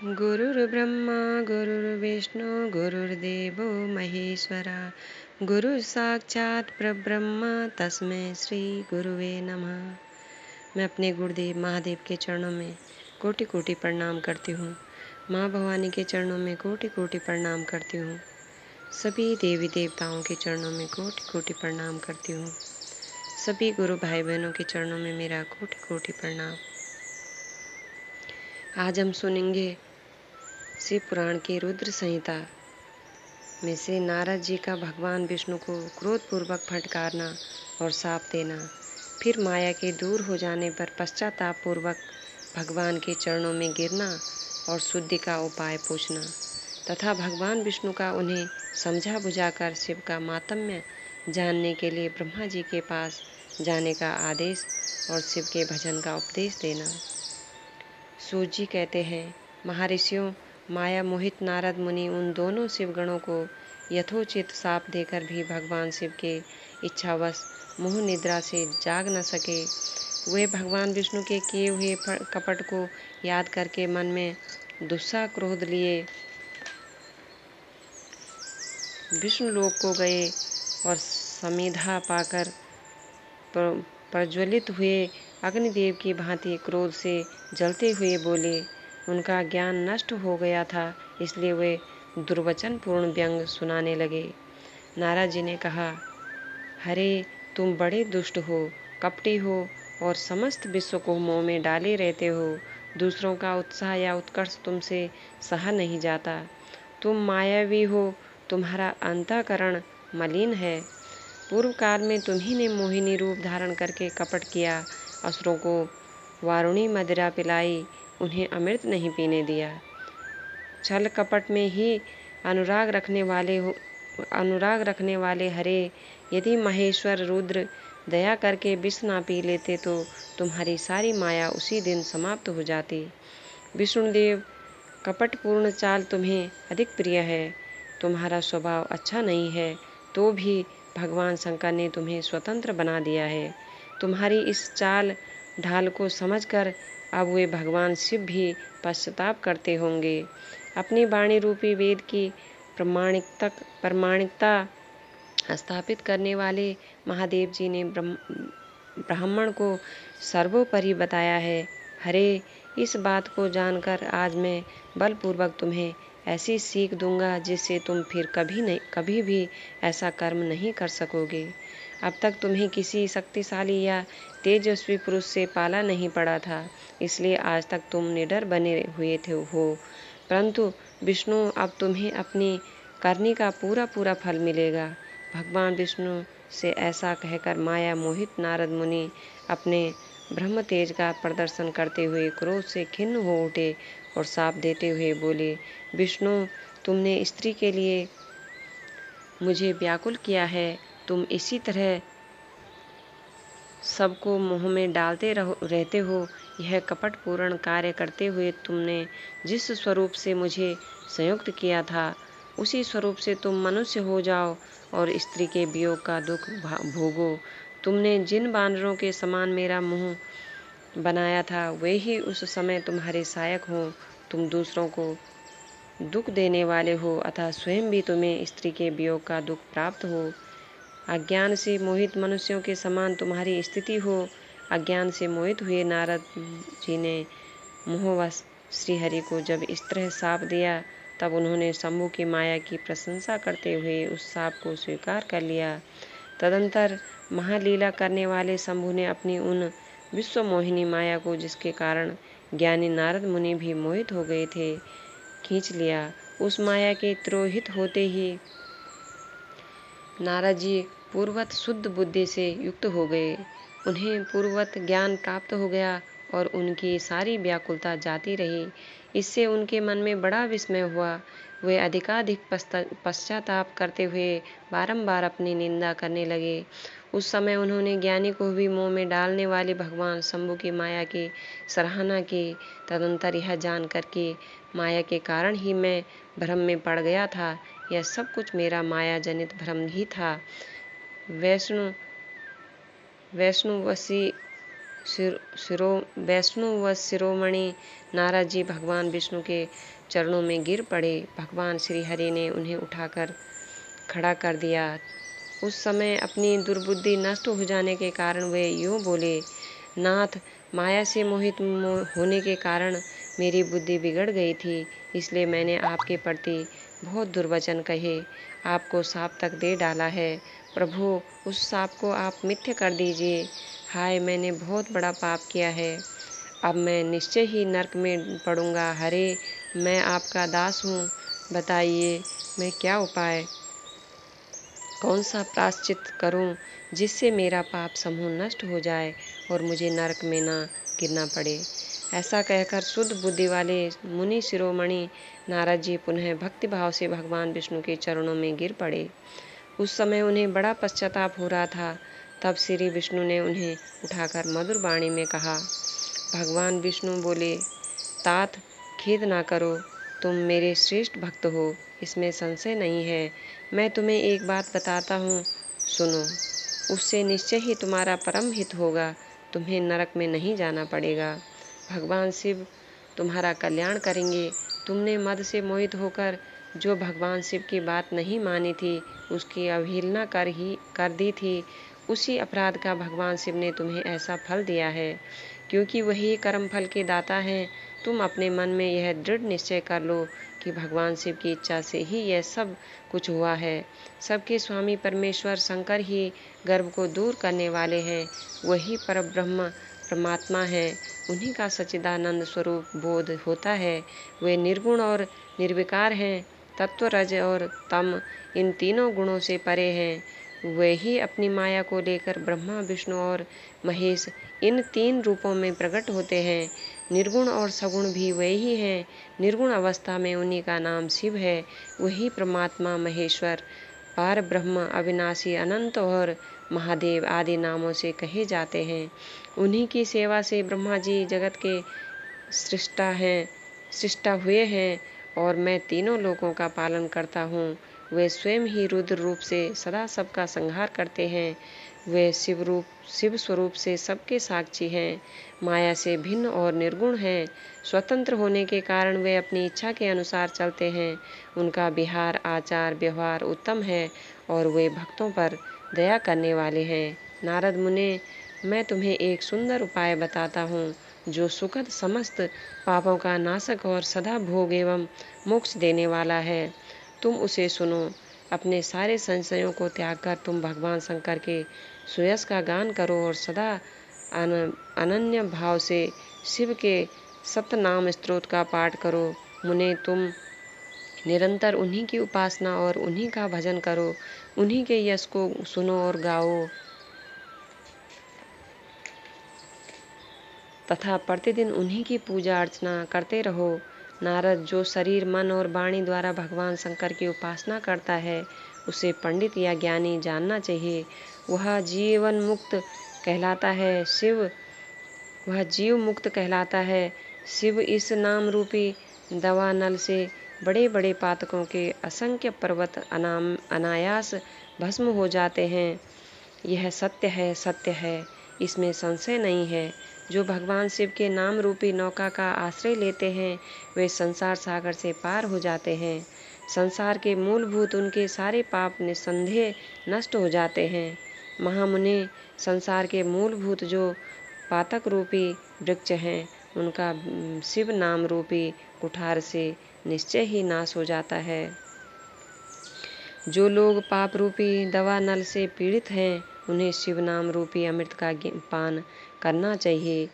गुरुर्ब्रह्मा गुरुर्विष्णु गुरुर्देवो महेश्वरा गुरु साक्षात परब्रह्म तस्मै श्री गुरुवे नमः। मैं अपने गुरुदेव महादेव के चरणों में कोटि कोटि प्रणाम करती हूँ। माँ भवानी के चरणों में कोटि कोटि प्रणाम करती हूँ। सभी देवी देवताओं के चरणों में कोटि कोटि प्रणाम करती हूँ। सभी गुरु भाई बहनों के चरणों में मेरा कोटि कोटि प्रणाम। आज हम सुनेंगे शिव पुराण की रुद्र संहिता में से नारद जी का भगवान विष्णु को क्रोधपूर्वक फटकारना और शाप देना, फिर माया के दूर हो जाने पर पश्चाताप पूर्वक भगवान के चरणों में गिरना और शुद्धि का उपाय पूछना, तथा भगवान विष्णु का उन्हें समझा बुझाकर शिव का मातम्य जानने के लिए ब्रह्मा जी के पास जाने का आदेश और शिव के भजन का उपदेश देना। सूत जी कहते हैं, महर्षियों, माया मोहित नारद मुनि उन दोनों शिवगणों को यथोचित शाप देकर भी भगवान शिव के इच्छावश मोह निद्रा से जाग न सके। वे भगवान विष्णु के किए हुए कपट को याद करके मन में दुस्सा क्रोध लिए विष्णु लोक को गए और समिधा पाकर प्रज्वलित हुए अग्निदेव की भांति क्रोध से जलते हुए बोले। उनका ज्ञान नष्ट हो गया था, इसलिए वे दुर्वचन पूर्ण व्यंग सुनाने लगे। नारद जी ने कहा, हरे, तुम बड़े दुष्ट हो, कपटी हो और समस्त विश्व को मोह में डाले रहते हो। दूसरों का उत्साह या उत्कर्ष तुमसे सहा नहीं जाता। तुम मायावी हो, तुम्हारा अंतःकरण मलिन है। पूर्व काल में तुम्ही ने मोहिनी रूप धारण करके कपट किया, असुरों को वारुणी मदिरा पिलाई, उन्हें अमृत नहीं पीने दिया। छल कपट में ही अनुराग रखने वाले हरे, यदि महेश्वर रुद्र दया करके विष ना पी लेते तो तुम्हारी सारी माया उसी दिन समाप्त हो जाती। विष्णुदेव, कपटपूर्ण चाल तुम्हें अधिक प्रिय है। तुम्हारा स्वभाव अच्छा नहीं है, तो भी भगवान शंकर ने तुम्हें स्वतंत्र बना दिया है। तुम्हारी इस चाल ढाल को समझकर अब वे भगवान शिव भी पश्चाताप करते होंगे। अपनी वाणी रूपी वेद की प्रमाणिकता स्थापित करने वाले महादेव जी ने ब्राह्मण को सर्वोपरि बताया है। हरे, इस बात को जानकर आज मैं बलपूर्वक तुम्हें ऐसी सीख दूंगा जिससे तुम फिर कभी भी ऐसा कर्म नहीं कर सकोगे। अब तक तुम्हें किसी शक्तिशाली या तेजस्वी पुरुष से पाला नहीं पड़ा था, इसलिए आज तक तुम निडर बने हुए हो। परंतु विष्णु, अब तुम्हें अपनी करनी का पूरा फल मिलेगा। भगवान विष्णु से ऐसा कहकर माया मोहित नारद मुनि अपने ब्रह्म तेज का प्रदर्शन करते हुए क्रोध से खिन्न हो उठे और शाप देते हुए बोले, विष्णु, तुमने स्त्री के लिए मुझे व्याकुल किया है। तुम इसी तरह सबको मोह में डालते रहते हो। यह कपटपूर्ण कार्य करते हुए तुमने जिस स्वरूप से मुझे संयुक्त किया था, उसी स्वरूप से तुम मनुष्य हो जाओ और स्त्री के वियोग का दुख भोगो। तुमने जिन बानरों के समान मेरा मुंह बनाया था, वे ही उस समय तुम्हारे सहायक हों। तुम दूसरों को दुख देने वाले हो, अतः स्वयं भी तुम्हें स्त्री के वियोग का दुख प्राप्त हो। अज्ञान से मोहित मनुष्यों के समान तुम्हारी स्थिति हो। अज्ञान से मोहित हुए नारद जी ने मोहवश श्रीहरि को जब इस तरह शाप दिया, तब उन्होंने शंभु की माया की प्रशंसा करते हुए उस शाप को स्वीकार कर लिया। तदंतर महालीला करने वाले शंभु ने अपनी उन विश्व मोहिनी माया को, जिसके कारण ज्ञानी नारद मुनि भी मोहित हो गए थे, खींच लिया। उस माया के तिरोहित होते ही नारद जी पूर्ववत शुद्ध बुद्धि से युक्त हो गए। उन्हें पूर्ववत ज्ञान प्राप्त हो गया और उनकी सारी व्याकुलता जाती रही। इससे उनके मन में बड़ा विस्मय हुआ। वे अधिकाधिक पश्चाताप करते हुए बारंबार अपनी निंदा करने लगे। उस समय उन्होंने ज्ञानी को भी मोह में डालने वाले भगवान शंभु की माया की सराहना की। तदंतर यह जानकर कि माया के कारण ही मैं भ्रम में पड़ गया था, यह सब कुछ मेरा माया जनित भ्रम ही था, वैष्णुवशी शिरो वैष्णु व शिरोमणि नारद जी भगवान विष्णु के चरणों में गिर पड़े। भगवान श्री हरि ने उन्हें उठाकर खड़ा कर दिया। उस समय अपनी दुर्बुद्धि नष्ट हो जाने के कारण वे यूँ बोले, नाथ, माया से मोहित होने के कारण मेरी बुद्धि बिगड़ गई थी, इसलिए मैंने आपके प्रति बहुत दुर्वचन कहे, आपको शाप तक दे डाला है। प्रभु, उस शाप को आप मिथ्य कर दीजिए। हाय, मैंने बहुत बड़ा पाप किया है, अब मैं निश्चय ही नरक में पड़ूंगा। हरे, मैं आपका दास हूँ, बताइए मैं क्या उपाय, कौन सा प्रायश्चित करूं जिससे मेरा पाप समूह नष्ट हो जाए और मुझे नरक में ना गिरना पड़े। ऐसा कहकर शुद्ध बुद्धि वाले मुनि शिरोमणि नारद जी पुनः भक्ति भाव से भगवान विष्णु के चरणों में गिर पड़े। उस समय उन्हें बड़ा पश्चाताप हो रहा था। तब श्री विष्णु ने उन्हें उठाकर मधुर वाणी में कहा। भगवान विष्णु बोले, तात, खेद ना करो, तुम मेरे श्रेष्ठ भक्त हो, इसमें संशय नहीं है। मैं तुम्हें एक बात बताता हूँ, सुनो। उससे निश्चय ही तुम्हारा परम हित होगा, तुम्हें नरक में नहीं जाना पड़ेगा। भगवान शिव तुम्हारा कल्याण करेंगे। तुमने मद से मोहित होकर जो भगवान शिव की बात नहीं मानी थी, उसकी अवहेलना कर दी थी, उसी अपराध का भगवान शिव ने तुम्हें ऐसा फल दिया है। क्योंकि वही कर्म फल के दाता हैं, तुम अपने मन में यह दृढ़ निश्चय कर लो कि भगवान शिव की इच्छा से ही यह सब कुछ हुआ है। सबके स्वामी परमेश्वर शंकर ही गर्भ को दूर करने वाले हैं। वही परब्रह्म परमात्मा है, उन्हीं का सच्चिदानंद स्वरूप बोध होता है। वे निर्गुण और निर्विकार हैं, तत्व, रज और तम इन तीनों गुणों से परे हैं। वे ही अपनी माया को लेकर ब्रह्मा, विष्णु और महेश इन तीन रूपों में प्रकट होते हैं। निर्गुण और सगुण भी वही हैं। निर्गुण अवस्था में उन्हीं का नाम शिव है। वही परमात्मा, महेश्वर, पार ब्रह्म, अविनाशी, अनंत और महादेव आदि नामों से कहे जाते हैं। उन्हीं की सेवा से ब्रह्मा जी जगत के सृष्टा हुए हैं और मैं तीनों लोकों का पालन करता हूँ। वे स्वयं ही रुद्र रूप से सदा सबका संहार करते हैं। वे शिव स्वरूप से सबके साक्षी हैं। माया से भिन्न और निर्गुण हैं। स्वतंत्र होने के कारण वे अपनी इच्छा के अनुसार चलते हैं। उनका विहार, आचार, व्यवहार उत्तम है और वे भक्तों पर दया करने वाले हैं। नारद मुने, मैं तुम्हें एक सुंदर उपाय बताता हूँ, जो सुखद, समस्त पापों का नाशक और सदा भोग एवं मोक्ष देने वाला है। तुम उसे सुनो। अपने सारे संशयों को त्याग कर तुम भगवान शंकर के सुयश का गान करो और सदा अनन्य भाव से शिव के सप्तनाम स्तोत्र का पाठ करो। मुने, तुम निरंतर उन्हीं की उपासना और उन्हीं का भजन करो। उन्हीं के यश को सुनो और गाओ तथा प्रतिदिन उन्हीं की पूजा अर्चना करते रहो। नारद, जो शरीर, मन और वाणी द्वारा भगवान शंकर की उपासना करता है, उसे पंडित या ज्ञानी जानना चाहिए। वह जीवन मुक्त कहलाता है। वह जीव मुक्त कहलाता है। शिव इस नाम रूपी दवा नल से बड़े बड़े पातकों के असंख्य पर्वत अनायास भस्म हो जाते हैं। यह सत्य है, सत्य है, इसमें संशय नहीं है। जो भगवान शिव के नाम रूपी नौका का आश्रय लेते हैं, वे संसार सागर से पार हो जाते हैं। संसार के मूलभूत उनके सारे पाप निस्संदेह नष्ट हो जाते हैं। महामुने, संसार के मूलभूत जो पातक रूपी वृक्ष हैं, उनका शिव नाम रूपी कुठार से निश्चय ही नाश हो जाता है। जो लोग पाप रूपी दवा नल से पीड़ित हैं, उन्हें शिव नाम रूपी अमृत का पान करना चाहिए।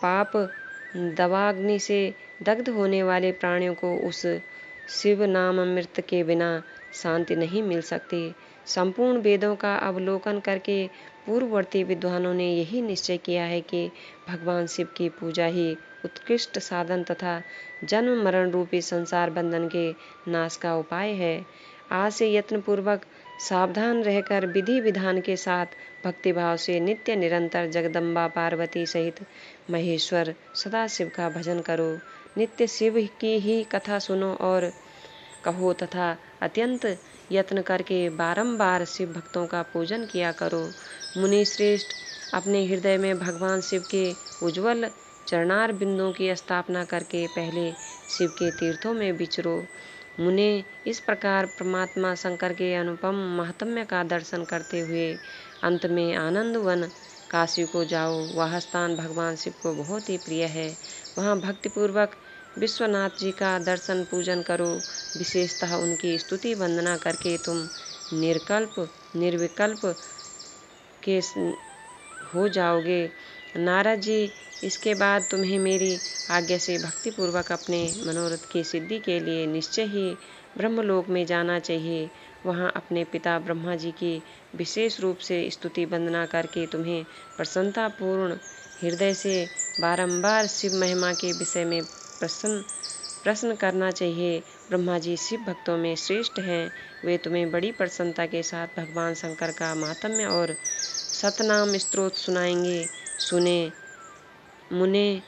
पाप दवाग्नि से दग्ध होने वाले प्राणियों को उस शिव नाम अमृत के बिना शांति नहीं मिल सकती। संपूर्ण वेदों का अवलोकन करके पूर्ववर्ती विद्वानों ने यही निश्चय किया है कि भगवान शिव की पूजा ही उत्कृष्ट साधन तथा जन्म मरण रूपी संसार बंधन के नाश का उपाय है। आज से यत्नपूर्वक सावधान रहकर विधि विधान के साथ भक्तिभाव से नित्य निरंतर जगदम्बा पार्वती सहित महेश्वर सदाशिव का भजन करो। नित्य शिव की ही कथा सुनो और कहो तथा अत्यंत यत्न करके बारंबार शिव भक्तों का पूजन किया करो। मुनि श्रेष्ठ, अपने हृदय में भगवान शिव के उज्ज्वल चरणार बिंदुओं की स्थापना करके पहले शिव के तीर्थों में विचरो। मुने, इस प्रकार परमात्मा शंकर के अनुपम महात्म्य का दर्शन करते हुए अंत में आनंद वन काशी को जाओ। वह स्थान भगवान शिव को बहुत ही प्रिय है। वहाँ भक्तिपूर्वक विश्वनाथ जी का दर्शन पूजन करो। विशेषतः उनकी स्तुति वंदना करके तुम निर्विकल्प के हो जाओगे। नारद जी, इसके बाद तुम्हें मेरी आज्ञा से भक्तिपूर्वक अपने मनोरथ की सिद्धि के लिए निश्चय ही ब्रह्मलोक में जाना चाहिए। वहाँ अपने पिता ब्रह्मा जी की विशेष रूप से स्तुति वंदना करके तुम्हें प्रसन्नतापूर्ण हृदय से बारंबार शिव महिमा के विषय में प्रश्न करना चाहिए। ब्रह्मा जी शिव भक्तों में श्रेष्ठ हैं। वे तुम्हें बड़ी प्रसन्नता के साथ भगवान शंकर का माहात्म्य और सतनाम स्तोत्र सुनाएंगे। सुने मुने,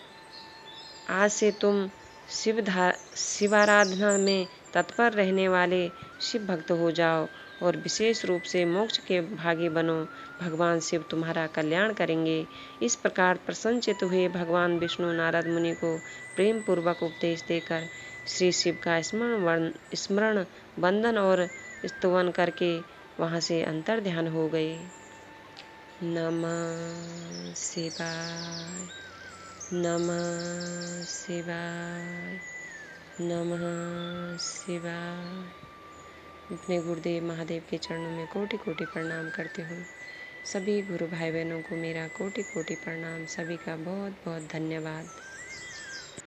आज से तुम शिवाराधना में तत्पर रहने वाले शिव भक्त हो जाओ और विशेष रूप से मोक्ष के भागी बनो। भगवान शिव तुम्हारा कल्याण करेंगे। इस प्रकार प्रसन्नचित्त हुए भगवान विष्णु नारद मुनि को प्रेम पूर्वक उपदेश देकर श्री शिव का स्मरण वंदन और स्तुवन करके वहाँ से अंतर ध्यान हो गए। नमः शिवाय, नमः शिवाय, नमः शिवाय। अपने गुरुदेव महादेव के चरणों में कोटि कोटि प्रणाम करती हूँ। सभी गुरु भाई बहनों को मेरा कोटि कोटि प्रणाम। सभी का बहुत बहुत धन्यवाद।